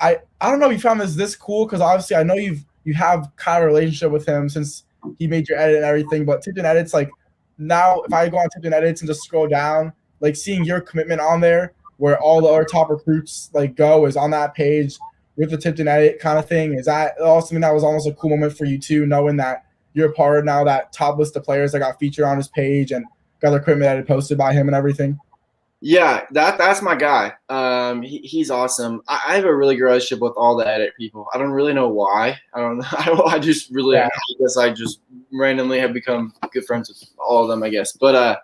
I don't know if you found this cool, because obviously I know you have kind of a relationship with him since he made your edit and everything. But Tipton Edits, like now, if I go on Tipton Edits and just scroll down, like seeing your commitment on there, where all the other top recruits like go is on that page with the Tipton Edit kind of thing. Is that also something that was almost a cool moment for you too, knowing that you're part of now that top list of players that got featured on his page and got their commitment edit posted by him and everything? Yeah, that's my guy. He's awesome. I have a really good relationship with all the edit people. I don't really know why. I don't know. I just really, I guess I just randomly have become good friends with all of them, I guess. But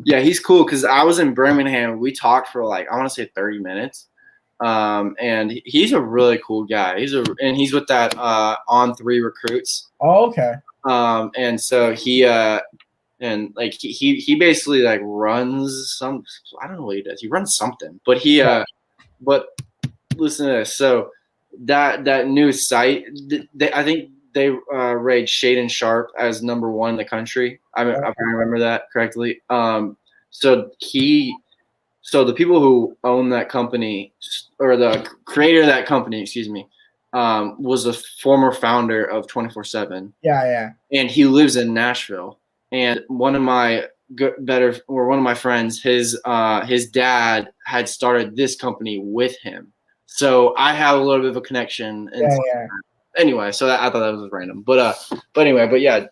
yeah, he's cool because I was in Birmingham. We talked for like, I want to say 30 minutes. And he's a really cool guy. He's with that On3 Recruits. Oh, okay. And so he and like he basically like runs some, I don't know what he does. He runs something, but but listen to this. So that new site, I think they rated Shaden Sharp as #1 in the country. If I remember that correctly. So the people who own that company, or the creator of that company, excuse me, was a former founder of 24/7. Yeah. And he lives in Nashville. And one of my friends, his dad had started this company with him. So I have a little bit of a connection. And anyway, so I thought that was random. But yeah,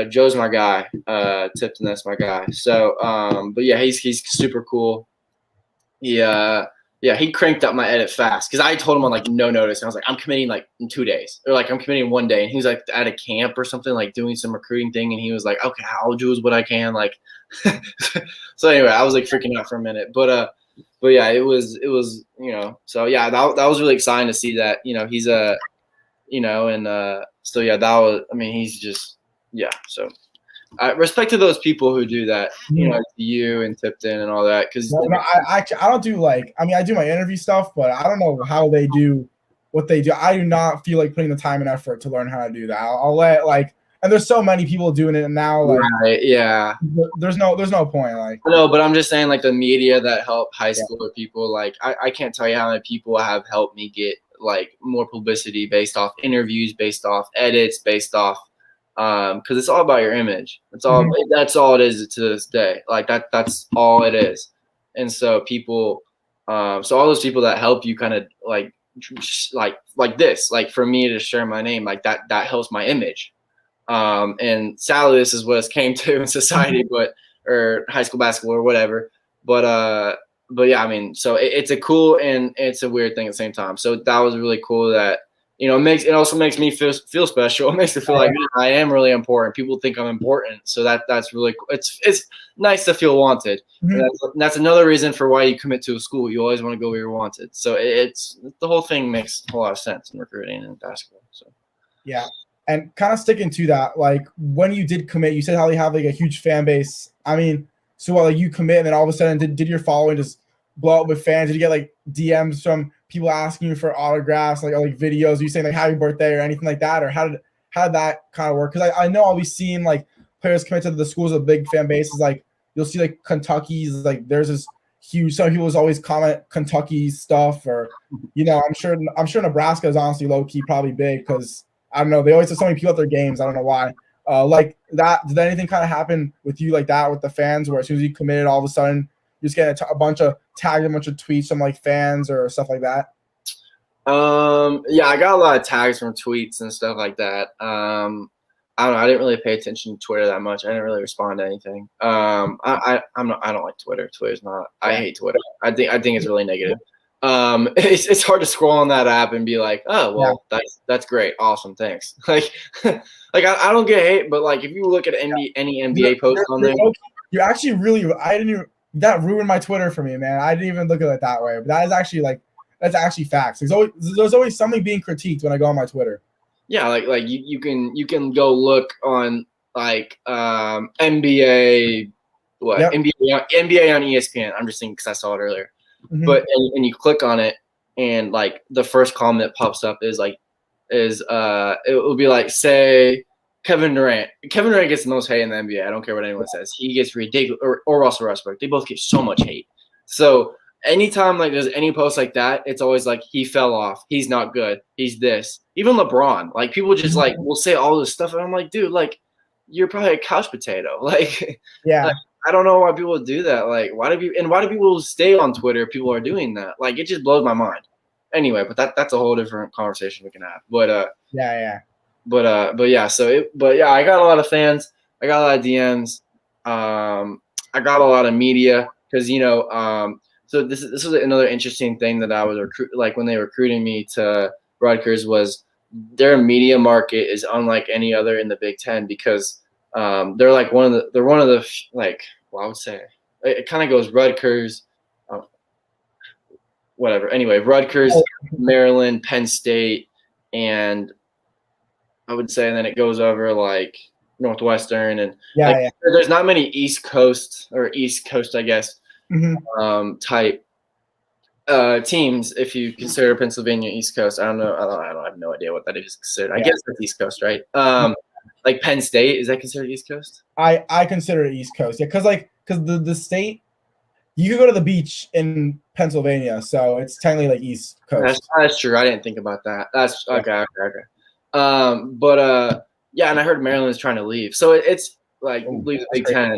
Joe's my guy. Tipton, that's my guy. So, but yeah, he's super cool. He cranked up my edit fast because I told him on like no notice. And I was like, I'm committing like in 2 days, or like I'm committing 1 day. And he was like at a camp or something, like doing some recruiting thing. And he was like, okay, I'll do what I can. Like, so anyway, I was like freaking out for a minute, but yeah, it was, so yeah, that was really exciting to see that, he's so yeah, that was, I mean, he's just, yeah. So respect to those people who do that, you and Tipton and all that. Because I don't do like, I mean, I do my interview stuff, but I don't know how they do what they do. I do not feel like putting the time and effort to learn how to do that. I'll let like, and there's so many people doing it now. Like, right, yeah. There's no point. Like, no, but I'm just saying, like the media that help high schooler people. Like, I can't tell you how many people have helped me get like more publicity based off interviews, based off edits, based off. Because it's all about your image. That's all. That's all it is to this day. Like that's all it is. And so people, so all those people that help you, kind of like this, like for me to share my name, like that helps my image. And sadly, this is what it's came to in society, or high school basketball or whatever. But yeah, I mean, so it's a cool and it's a weird thing at the same time. So that was really cool that. It also makes me feel special. It makes me feel like, man, I am really important. People think I'm important. So that's really cool. It's nice to feel wanted. And that's another reason for why you commit to a school. You always want to go where you're wanted. So it's the whole thing makes a whole lot of sense in recruiting and basketball. So yeah. And kind of sticking to that, like when you did commit, you said how you have like a huge fan base. I mean, so like you commit and then all of a sudden did your following just blow up with fans? Did you get like DMs from people asking you for autographs, like videos, you saying like happy birthday or anything like that? Or how did that kind of work? Because I know I'll be seeing like players commit to the schools with big fan bases. Like you'll see like Kentucky's, like there's this huge, some people always comment Kentucky stuff, or I'm sure Nebraska is honestly low key probably big because I don't know, they always have so many people at their games. I don't know why. Like that, did anything kind of happen with you like that with the fans, where as soon as you committed, all of a sudden you just get a bunch of tweets from like fans or stuff like that? Yeah, I got a lot of tags from tweets and stuff like that. I don't know. I didn't really pay attention to Twitter that much. I didn't really respond to anything. I don't like Twitter. Twitter's not. I hate Twitter. I think it's really negative. It's hard to scroll on that app and be like, oh well, that's great, awesome, thanks. Like I don't get hate, but like if you look at any NBA post on there, you actually really, that ruined my Twitter for me, man. I didn't even look at it that way. But that is actually that's actually facts. There's always something being critiqued when I go on my Twitter. Yeah, like you can go look on like NBA NBA on ESPN. I'm just thinking because I saw it earlier. But and you click on it and like the first comment that pops up is it will be like, say Kevin Durant. Kevin Durant gets the most hate in the NBA. I don't care what anyone says. He gets ridiculous, or Russell Westbrook. They both get so much hate. So anytime like there's any post like that, it's always like he fell off, he's not good, he's this. Even LeBron, like people just like will say all this stuff, and I'm like, dude, like you're probably a couch potato. Like, Yeah. I don't know why people do that. Like, why do people stay on Twitter if people are doing that? Like, it just blows my mind. Anyway, but that's a whole different conversation we can have. But yeah. but yeah, I got a lot of fans. I got a lot of DMs. I got a lot of media because so this was another interesting thing that I was when they recruiting me to Rutgers was their media market is unlike any other in the Big Ten because they're like one of the like, well, I would say it kind of goes Rutgers, whatever. Anyway, Rutgers, Maryland, Penn State, and I would say, and then it goes over like Northwestern and there's not many East Coast, I guess, type teams if you consider Pennsylvania East Coast. I don't know. I have no idea what that is considered. I guess that's East Coast, right? Like Penn State, is that considered East Coast? I consider it East Coast, yeah, because the state, you could go to the beach in Pennsylvania, so it's technically like East Coast. That's true. I didn't think about that. That's okay. But yeah, and I heard Maryland is trying to leave, so it's like leave the Big Ten,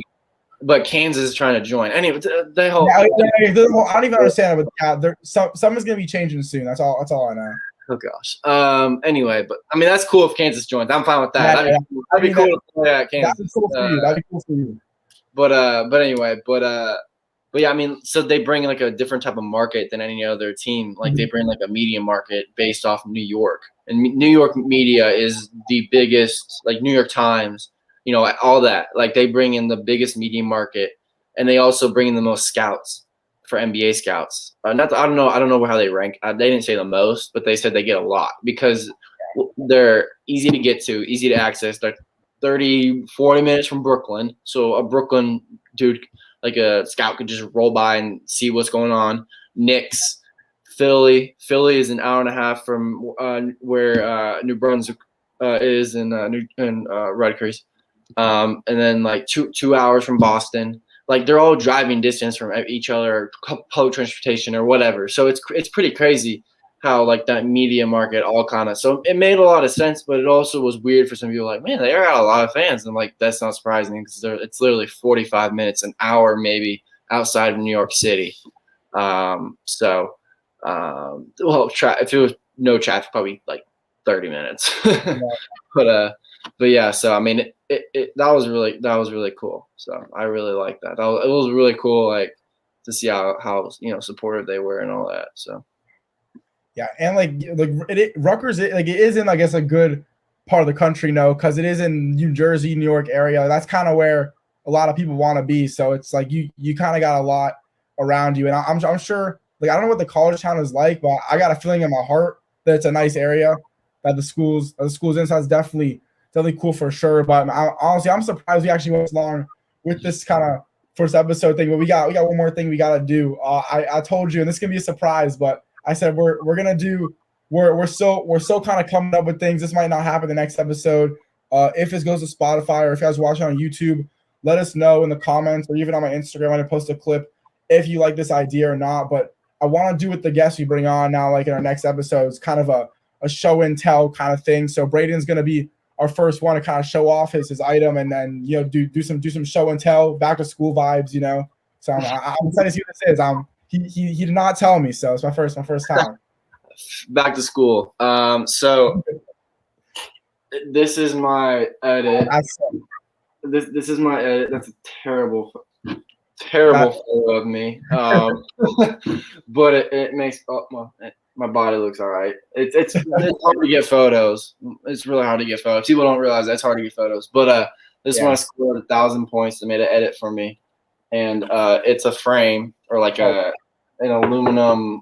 but Kansas is trying to join. Anyway, the whole I don't even understand it, but someone's gonna be changing soon. That's all I know. Oh gosh. Anyway, but I mean that's cool if Kansas joins. I'm fine with that. That'd be cool to play at Kansas. That'd be cool for you. That'd be cool for you. But anyway, but yeah, I mean, so they bring like a different type of market than any other team. Like they bring like a media market based off New York, and New York media is the biggest. Like New York Times, all that. Like they bring in the biggest media market, and they also bring in the most scouts for NBA scouts. I don't know how they rank. They didn't say the most, but they said they get a lot because they're easy to get to, easy to access. They're 30, 40 minutes from Brooklyn, so a Brooklyn dude, like a scout, could just roll by and see what's going on. Knicks, Philly is an hour and a half from where New Brunswick is in Rutgers, and then like 2 hours from Boston. Like they're all driving distance from each other, public transportation or whatever. So it's pretty crazy how like that media market all kind of. So it made a lot of sense, but it also was weird for some people. Like, man, they got a lot of fans, and like that's not surprising because it's literally 45 minutes, an hour maybe outside of New York City. Well, if it was no traffic, probably like 30 minutes. But yeah, so I mean, that was really cool. So I really like that. It was really cool, like to see how supportive they were and all that. So yeah, and Rutgers, it is in, I guess, a good part of the country, because it is in New Jersey, New York area. That's kind of where a lot of people want to be. So it's like you kind of got a lot around you, and I'm sure. Like I don't know what the college town is like, but I got a feeling in my heart that it's a nice area. That the schools inside is definitely cool for sure. But honestly, I'm surprised we actually went as long with this kind of first episode thing. But we got one more thing we gotta do. I told you, and this can be a surprise, but I said we're gonna do. We're so kind of coming up with things. This might not happen the next episode. If it goes to Spotify or if you guys watch it on YouTube, let us know in the comments or even on my Instagram. I'm gonna post a clip if you like this idea or not. But I want to do with the guests we bring on now, like in our next episodes, kind of a show and tell kind of thing. So Braeden's gonna be our first one to kind of show off his item, and then do some show and tell, back to school vibes. So I'm excited to see what this is. He did not tell me, so it's my first time. Back to school. So this is my edit. This is my edit. That's a terrible photo of me. But it makes my body looks all right. It's hard to get photos. It's really hard to get photos. People don't realize that it's hard to get photos. But this one I scored 1,000 points. They made an edit for me, and it's a frame or like an aluminum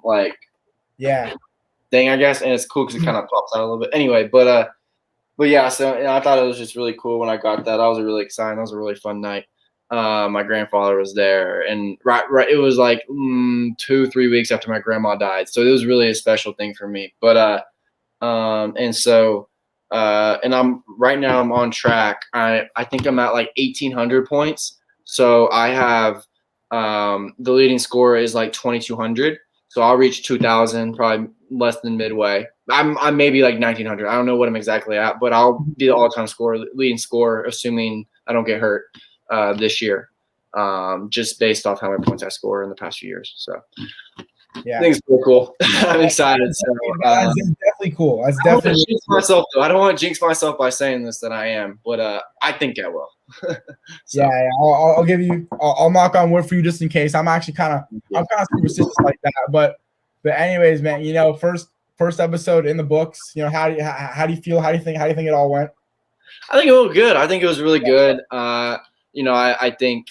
thing, I guess, and it's cool because it kind of pops out a little bit. Anyway, but yeah, so I thought it was just really cool when I got that. I was really excited. That was a really fun night. My grandfather was there, and right, it was like 2-3 weeks after my grandma died, so it was really a special thing for me. But and I'm right now I'm on track. I think I'm at like 1,800 points, so I have The leading score is like 2,200. So I'll reach 2,000, probably less than midway. I'm maybe like 1,900. I don't know what I'm exactly at, but I'll be the all-time leading scorer, assuming I don't get hurt this year, just based off how many points I score in the past few years. So Yeah, I think it's pretty cool. I'm excited. So that's definitely cool. That's I don't want to definitely jinx myself, though. I don't want to jinx myself by saying this that I am, but I think I will. So, yeah. I'll give you. I'll knock on wood for you just in case. I'm actually kind of superstitious like that. But anyways, man, first episode in the books. How do you feel? How do you think it all went? I think it went good. I think it was really good. I think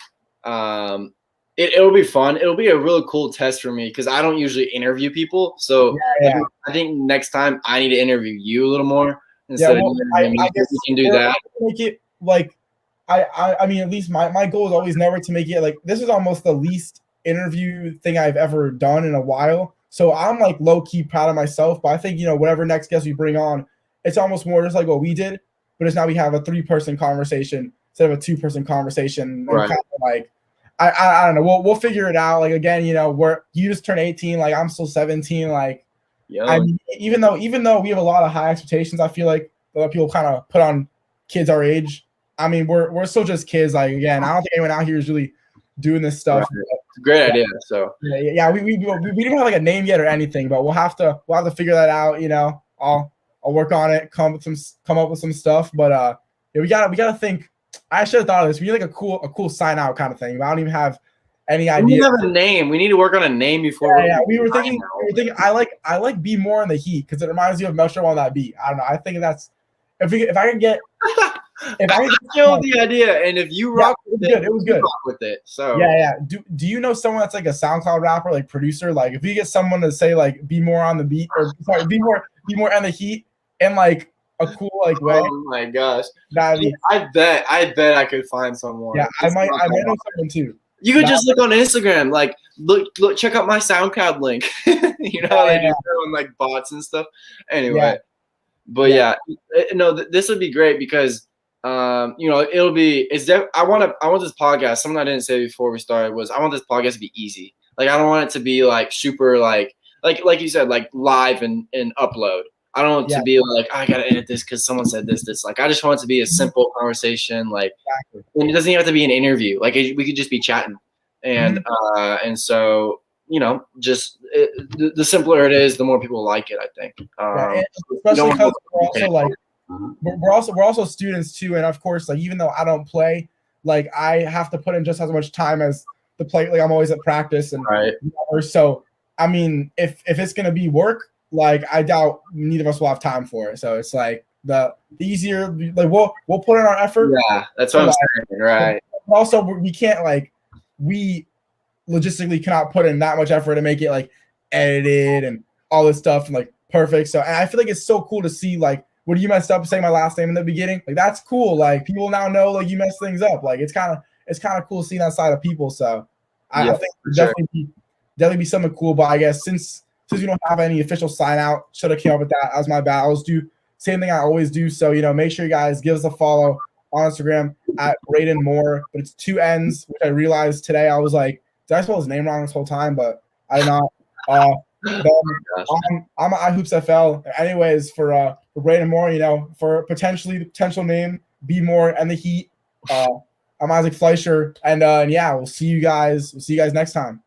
it'll be fun. It'll be a really cool test for me because I don't usually interview people. So Yeah. I think next time I need to interview you a little more instead of I guess we can do that. Make it like I mean, at least my goal is always never to make it like this is almost the least interview thing I've ever done in a while. So I'm like low key proud of myself. But I think whatever next guest we bring on, it's almost more just like what we did, but it's now we have a 3-person conversation instead of a 2-person conversation. And Right. kind of like I don't know. We'll figure it out. Like again, you just turned 18. Like I'm still 17. Like I mean, even though we have a lot of high expectations, I feel like a lot of people kind of put on kids our age. I mean, we're still just kids. Like again, I don't think anyone out here is really doing this stuff. Right. It's a great idea. So yeah, we don't have like a name yet or anything, but we'll have to figure that out. I'll work on it, come up with some stuff. But yeah, we gotta think. I should have thought of this. We need like a cool sign out kind of thing. But I don't even have any idea. We have a name. We need to work on a name before. Yeah, we were thinking. I like Be More in the Heat because it reminds you of Metro on that beat. I don't know. I think that's if I can get. I killed the idea, and if you rock with it, it was good. Rock with it. So yeah. Do you know someone that's like a SoundCloud rapper, like producer? Like if you get someone to say like "Be More on the beat" or sorry, "Be More on the Heat" in like a cool like way. Oh my gosh! I bet I could find someone. Yeah, I might know someone too. You could just look on Instagram, like look, check out my SoundCloud link. You know how they do on like bots and stuff. Anyway, but no, this would be great because it'll be I want this podcast. Something I didn't say before we started was I want this podcast to be easy. Like I don't want it to be like super like you said like live and upload. I don't want it to be like I gotta edit this because someone said this. Like I just want it to be a simple conversation. Like and it doesn't even have to be an interview. Like we could just be chatting, and so just the simpler it is, the more people like it. I think. Especially because we're also students too, and of course, like even though I don't play, like I have to put in just as much time as the play. Like I'm always at practice, and so I mean, if it's gonna be work. Like I doubt neither of us will have time for it. So it's like the easier, like we'll put in our effort. Yeah, that's what I'm saying, right? But also, we can't we logistically cannot put in that much effort to make it like edited and all this stuff and like perfect. So and I feel like it's so cool to see like when you messed up saying my last name in the beginning. Like that's cool. Like people now know like you messed things up. Like it's kind of cool seeing that side of people. So I think definitely be something cool. But I guess since we don't have any official sign out, should have came up with that as my bad. I'll just do same thing I always do. So, make sure you guys give us a follow on Instagram at Braeden Moore, but it's 2 N's, which I realized today. I was like, did I spell his name wrong this whole time? But I did not. I'm at iHoopsFL. Anyways, for Braeden Moore, for potential name, Be More and the Heat. I'm Isaac Fleischer, and we'll see you guys. Next time.